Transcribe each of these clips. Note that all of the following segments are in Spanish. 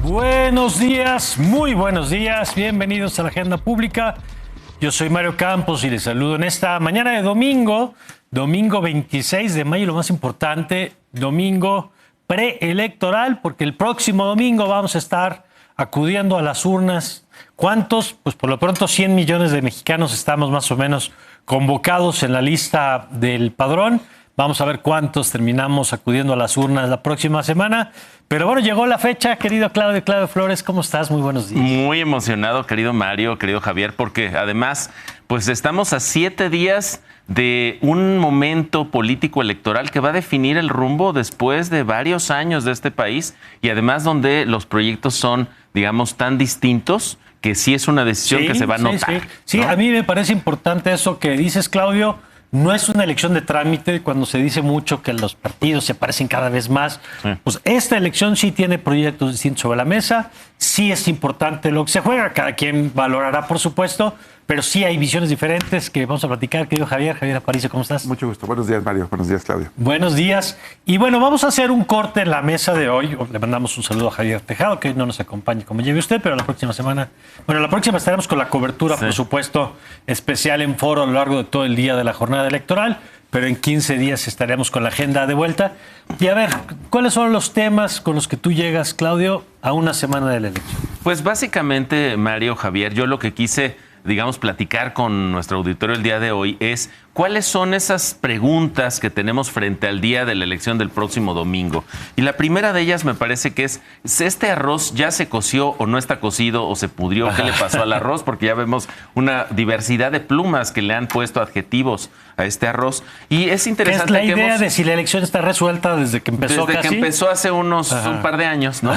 Buenos días, muy buenos días, bienvenidos a la Agenda Pública. Yo soy Mario Campos y les saludo en esta mañana de domingo 26 de mayo, lo más importante, domingo preelectoral, porque el próximo domingo vamos a estar acudiendo a las urnas. ¿Cuántos? Pues por lo pronto 100 millones de mexicanos estamos más o menos convocados en la lista del padrón. Vamos a ver cuántos terminamos acudiendo a las urnas la próxima semana. Pero bueno, llegó la fecha, querido Claudio Flores, ¿cómo estás? Muy buenos días. Muy emocionado, querido Mario, querido Javier, porque además, pues estamos a 7 días de un momento político electoral que va a definir el rumbo después de varios años de este país y además donde los proyectos son, digamos, tan distintos que sí es una decisión que se va a notar. Sí, ¿no? A mí me parece importante eso que dices, Claudio. No es una elección de trámite cuando se dice mucho que los partidos se parecen cada vez más. Sí. Pues esta elección sí tiene proyectos distintos sobre la mesa. Sí es importante lo que se juega. Cada quien valorará, por supuesto. Pero sí hay visiones diferentes que vamos a platicar. Querido Javier Aparicio, ¿cómo estás? Mucho gusto. Buenos días, Mario. Buenos días, Claudio. Buenos días. Y bueno, vamos a hacer un corte en la mesa de hoy. Le mandamos un saludo a Javier Tejado, que hoy no nos acompaña como lleve usted, pero la próxima semana... Bueno, la próxima estaremos con la cobertura, sí, por supuesto, especial en foro a lo largo de todo el día de la jornada electoral, pero en 15 días estaremos con la agenda de vuelta. Y a ver, ¿cuáles son los temas con los que tú llegas, Claudio, a una semana de la elección? Pues básicamente, Mario, Javier, yo lo que quise, digamos, platicar con nuestro auditorio el día de hoy es cuáles son esas preguntas que tenemos frente al día de la elección del próximo domingo. Y la primera de ellas me parece que es, ¿este arroz ya se coció o no está cocido o se pudrió? ¿Qué le pasó al arroz? Porque ya vemos una diversidad de plumas que le han puesto adjetivos a este arroz. Y es interesante que es la idea de si la elección está resuelta desde que empezó desde que empezó hace un par de años, ¿no?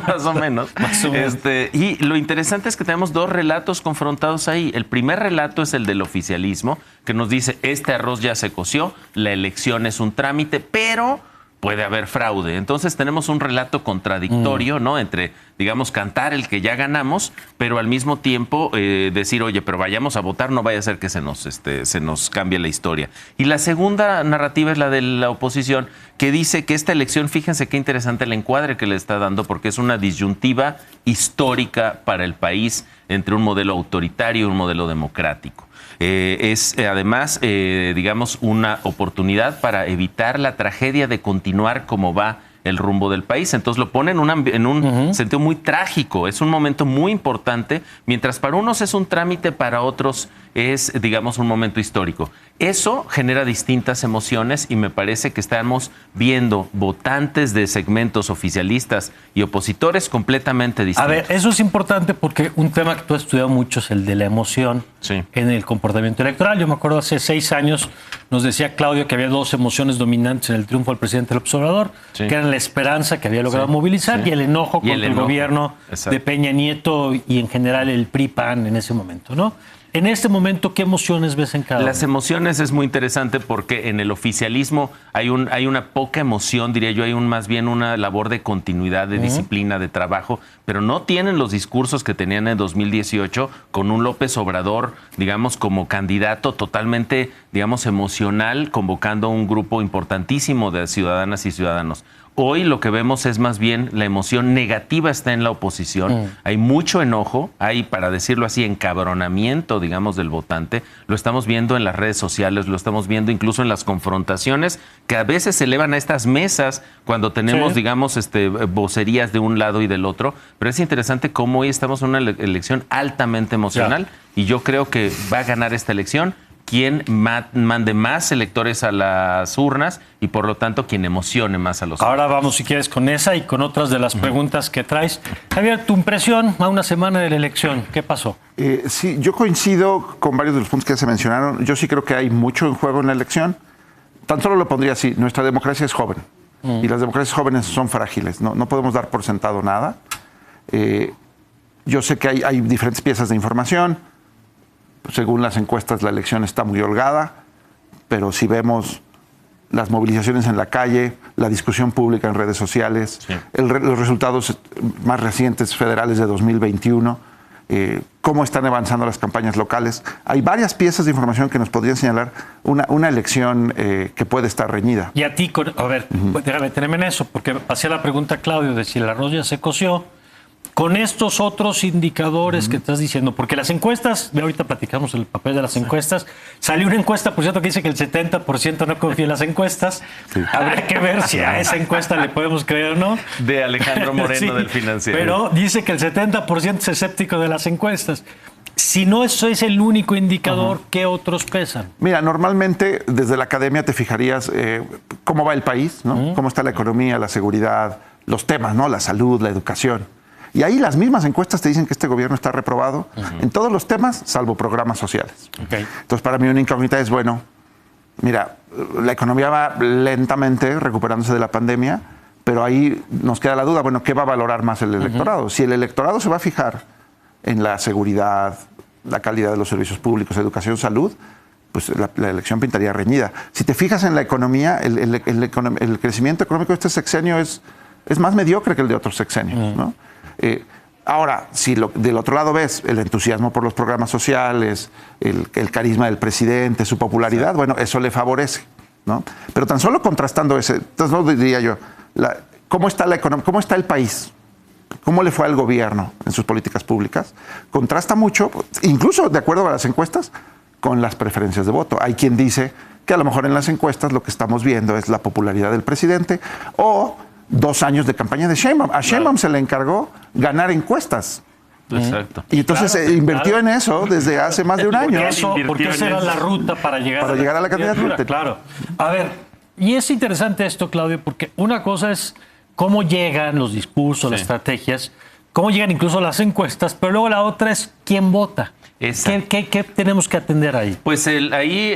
Más o menos. Más o menos. Y lo interesante es que tenemos dos relatos confrontados ahí. El primer relato es el del oficialismo, que nos dice, este arroz ya se coció, la elección es un trámite, pero puede haber fraude. Entonces tenemos un relato contradictorio, ¿no? Entre, digamos, cantar el que ya ganamos, pero al mismo tiempo decir, oye, pero vayamos a votar, no vaya a ser que se nos cambie la historia. Y la segunda narrativa es la de la oposición, que dice que esta elección, fíjense qué interesante el encuadre que le está dando, porque es una disyuntiva histórica para el país entre un modelo autoritario y un modelo democrático. Es además, digamos, una oportunidad para evitar la tragedia de continuar como va el rumbo del país. Entonces lo pone en un sentido muy trágico. Es un momento muy importante, mientras para unos es un trámite, para otros es, digamos, un momento histórico. Eso genera distintas emociones y me parece que estamos viendo votantes de segmentos oficialistas y opositores completamente distintos. A ver, eso es importante porque un tema que tú has estudiado mucho es el de la emoción, sí, en el comportamiento electoral. Yo me acuerdo hace 6 años nos decía Claudio que había 2 emociones dominantes en el triunfo del presidente López Obrador, sí, que eran la esperanza que había logrado, sí, movilizar, sí, y el enojo contra el gobierno, exacto, de Peña Nieto y en general el PRI-PAN en ese momento, ¿no? En este momento, ¿qué emociones ves en cada uno? Las emociones es muy interesante porque en el oficialismo hay una poca emoción, diría yo, hay más bien una labor de continuidad, de disciplina, de trabajo, pero no tienen los discursos que tenían en 2018 con un López Obrador, digamos, como candidato totalmente, digamos, emocional, convocando a un grupo importantísimo de ciudadanas y ciudadanos. Hoy lo que vemos es más bien la emoción negativa está en la oposición. Hay mucho enojo, hay, para decirlo así, encabronamiento, digamos, del votante. Lo estamos viendo en las redes sociales, lo estamos viendo incluso en las confrontaciones que a veces se elevan a estas mesas cuando tenemos, sí, digamos, vocerías de un lado y del otro. Pero es interesante cómo hoy estamos en una elección altamente emocional, y yo creo que va a ganar esta elección quien mande más electores a las urnas y por lo tanto quien emocione más a los Ahora electores. Vamos, si quieres, con esa y con otras de las preguntas que traes. Javier, tu impresión a una semana de la elección, ¿qué pasó? Sí, yo coincido con varios de los puntos que ya se mencionaron. Yo sí creo que hay mucho en juego en la elección. Tan solo lo pondría así, nuestra democracia es joven y las democracias jóvenes son frágiles, no podemos dar por sentado nada. Yo sé que hay diferentes piezas de información. Según las encuestas, la elección está muy holgada, pero si vemos las movilizaciones en la calle, la discusión pública en redes sociales, sí, los resultados más recientes federales de 2021, cómo están avanzando las campañas locales, hay varias piezas de información que nos podrían señalar una elección que puede estar reñida. Y a ti, a ver, déjame tenerme en eso, porque hacía la pregunta Claudio de si el arroz ya se coció. con estos otros indicadores que estás diciendo, porque las encuestas, ahorita platicamos el papel de las encuestas, salió una encuesta, por cierto, que dice que el 70% no confía en las encuestas. Habría que ver si a esa encuesta le podemos creer o no. De Alejandro Moreno, Sí, del Financiero. pero dice que el 70% es escéptico de las encuestas. Si no eso es el único indicador, ¿qué otros pesan? Mira, normalmente desde la academia te fijarías cómo va el país, ¿no? Cómo está la economía, la seguridad, los temas, ¿no? La salud, la educación. Y ahí las mismas encuestas te dicen que este gobierno está reprobado en todos los temas, salvo programas sociales. Okay. Entonces, para mí una incógnita es, bueno, mira, la economía va lentamente recuperándose de la pandemia, pero ahí nos queda la duda, bueno, ¿qué va a valorar más el electorado? Si el electorado se va a fijar en la seguridad, la calidad de los servicios públicos, educación, salud, pues la elección pintaría reñida. Si te fijas en la economía, el crecimiento económico de este sexenio es más mediocre que el de otros sexenios, ¿no? Ahora, si del otro lado ves el entusiasmo por los programas sociales, el carisma del presidente, su popularidad, bueno, eso le favorece, ¿no? Pero tan solo contrastando entonces no diría yo, ¿cómo está la economía, cómo está el país? ¿Cómo le fue al gobierno en sus políticas públicas? Contrasta mucho, incluso de acuerdo a las encuestas, con las preferencias de voto. Hay quien dice que a lo mejor en las encuestas lo que estamos viendo es la popularidad del presidente o 2 años de campaña de Sheinbaum. A Sheinbaum se le encargó ganar encuestas. Exacto. Y entonces invirtió en eso desde hace más de un año. Porque esa era la ruta para llegar a la candidatura. Claro. A ver, y es interesante esto, Claudio, porque una cosa es cómo llegan los discursos, las estrategias, cómo llegan incluso las encuestas, pero luego la otra es quién vota. ¿Qué tenemos que atender ahí? Pues ahí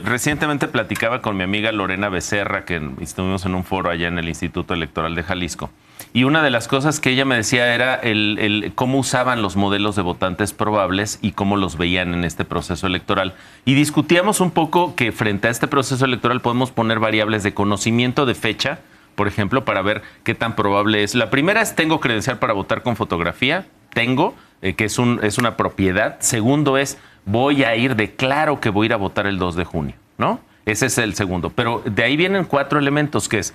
recientemente platicaba con mi amiga Lorena Becerra, que estuvimos en un foro allá en el Instituto Electoral de Jalisco. Y una de las cosas que ella me decía era cómo usaban los modelos de votantes probables y cómo los veían en este proceso electoral. Y discutíamos un poco que frente a este proceso electoral podemos poner variables de conocimiento de fecha, por ejemplo, para ver qué tan probable es. La primera es, ¿tengo credencial para votar con fotografía? Tengo, que es una propiedad. Segundo es, voy a ir, declaro que voy a ir a votar el 2 de junio, ¿no? Ese es el segundo. Pero de ahí vienen 4 elementos, que es,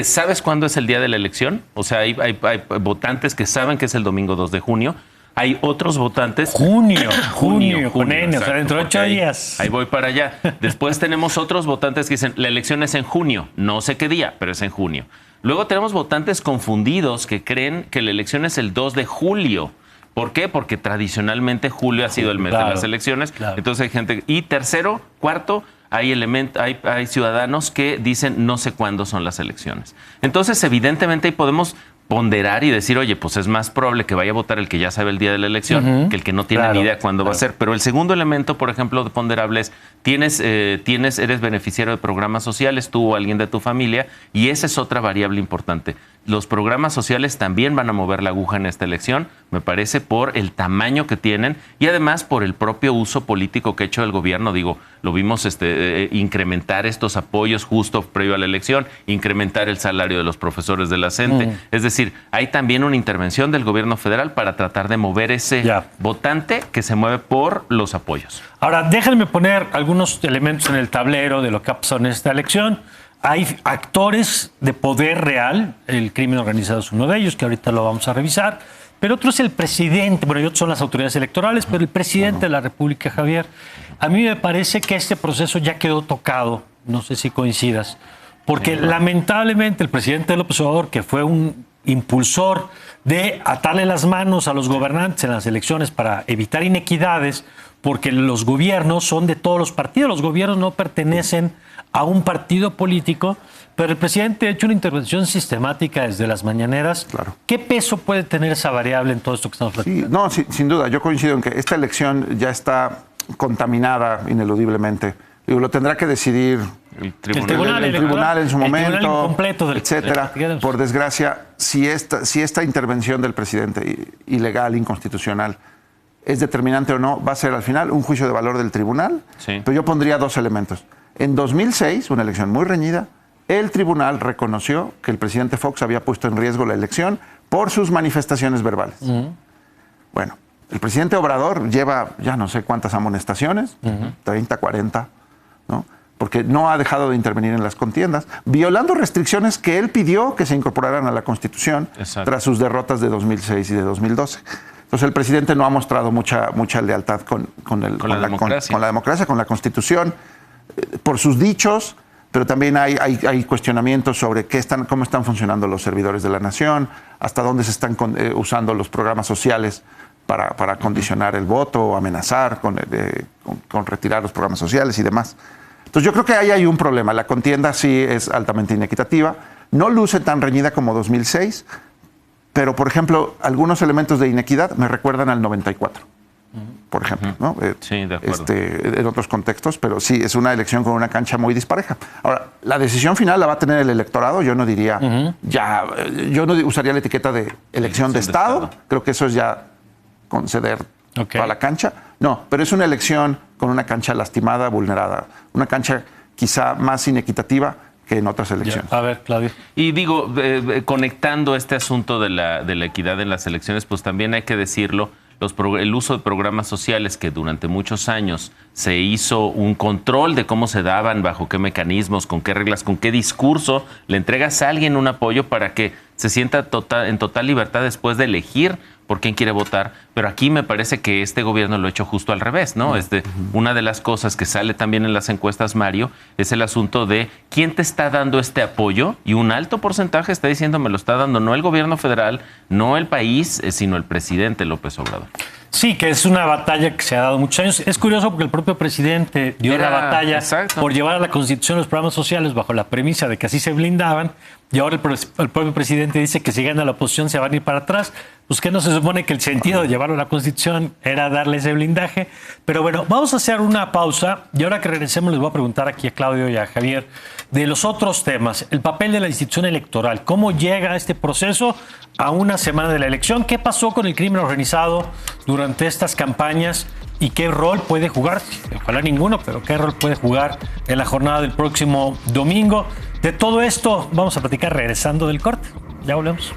¿sabes cuándo es el día de la elección? O sea, hay votantes que saben que es el domingo 2 de junio. Hay otros votantes... Junio, con N, o sea, dentro de 8 días. Ahí voy para allá. Después tenemos otros votantes que dicen, la elección es en junio. No sé qué día, pero es en junio. Luego tenemos votantes confundidos que creen que la elección es el 2 de julio. ¿Por qué? Porque tradicionalmente julio ha sido el mes de las elecciones. Claro. Entonces hay gente... Y tercero, cuarto, hay ciudadanos que dicen no sé cuándo son las elecciones. Entonces, evidentemente, ahí podemos ponderar y decir, oye, pues es más probable que vaya a votar el que ya sabe el día de la elección que el que no tiene ni idea cuándo va a ser. Pero el segundo elemento, por ejemplo, de ponderable es, eres beneficiario de programas sociales, tú o alguien de tu familia, y esa es otra variable importante. Los programas sociales también van a mover la aguja en esta elección, me parece, por el tamaño que tienen y además por el propio uso político que ha hecho el gobierno. Digo, lo vimos incrementar estos apoyos justo previo a la elección, incrementar el salario de los profesores de la CENTE. Es decir, hay también una intervención del gobierno federal para tratar de mover ese votante que se mueve por los apoyos. Ahora, déjenme poner algunos elementos en el tablero de lo que ha pasado en esta elección. Hay actores de poder real, el crimen organizado es uno de ellos, que ahorita lo vamos a revisar, pero otro es el presidente, bueno, y otros son las autoridades electorales, pero el presidente de la República, Javier. A mí me parece que este proceso ya quedó tocado, no sé si coincidas, porque lamentablemente el presidente López Obrador, que fue un impulsor de atarle las manos a los gobernantes en las elecciones para evitar inequidades, porque los gobiernos son de todos los partidos, los gobiernos no pertenecen a un partido político, pero el presidente ha hecho una intervención sistemática desde las mañaneras. Claro. ¿Qué peso puede tener esa variable en todo esto que estamos platicando? Sí, sin duda, yo coincido en que esta elección ya está contaminada ineludiblemente. Digo, lo tendrá que decidir el tribunal en su momento, etcétera. Por desgracia, si esta intervención del presidente ilegal, inconstitucional, es determinante o no, va a ser al final un juicio de valor del tribunal. Sí. Pero yo pondría 2 elementos. En 2006, una elección muy reñida, el tribunal reconoció que el presidente Fox había puesto en riesgo la elección por sus manifestaciones verbales. Bueno, el presidente Obrador lleva ya no sé cuántas amonestaciones, 30, 40, ¿no? porque no ha dejado de intervenir en las contiendas, violando restricciones que él pidió que se incorporaran a la Constitución. Exacto. Tras sus derrotas de 2006 y de 2012. Entonces el presidente no ha mostrado mucha lealtad con la democracia, con la Constitución, por sus dichos, pero también hay cuestionamientos sobre cómo están funcionando los servidores de la nación, hasta dónde se están usando los programas sociales para condicionar el voto o amenazar con retirar los programas sociales y demás. Entonces yo creo que ahí hay un problema. La contienda sí es altamente inequitativa, no luce tan reñida como 2006, pero, por ejemplo, algunos elementos de inequidad me recuerdan al 94, por ejemplo, ¿no? Sí, de acuerdo. En otros contextos, pero sí, es una elección con una cancha muy dispareja. Ahora, la decisión final la va a tener el electorado. Yo no diría, yo no usaría la etiqueta de elección de Estado. Creo que eso es ya conceder a la cancha. No, pero es una elección con una cancha lastimada, vulnerada, una cancha quizá más inequitativa que en otras elecciones. Ya. A ver, Claudio. Y digo, conectando este asunto de la equidad en las elecciones, pues también hay que decirlo, el uso de programas sociales que durante muchos años se hizo un control de cómo se daban, bajo qué mecanismos, con qué reglas, con qué discurso le entregas a alguien un apoyo para que se sienta en total libertad después de elegir por quién quiere votar, pero aquí me parece que este gobierno lo ha hecho justo al revés, ¿no? Una de las cosas que sale también en las encuestas, Mario, es el asunto de quién te está dando este apoyo, y un alto porcentaje está diciendo me lo está dando no el gobierno federal, no el país, sino el presidente López Obrador. Sí, que es una batalla que se ha dado muchos años. Es curioso porque el propio presidente dio la batalla por llevar a la Constitución los programas sociales bajo la premisa de que así se blindaban, y ahora el propio presidente dice que si gana la oposición se van a ir para atrás. Pues que no se supone que el sentido de llevarlo a la Constitución era darle ese blindaje. Pero bueno, vamos a hacer una pausa y ahora que regresemos les voy a preguntar aquí a Claudio y a Javier de los otros temas. El papel de la institución electoral, cómo llega este proceso a una semana de la elección, qué pasó con el crimen organizado durante estas campañas y qué rol puede jugar, ojalá ninguno, pero qué rol puede jugar en la jornada del próximo domingo. De todo esto vamos a platicar regresando del corte. Ya volvemos.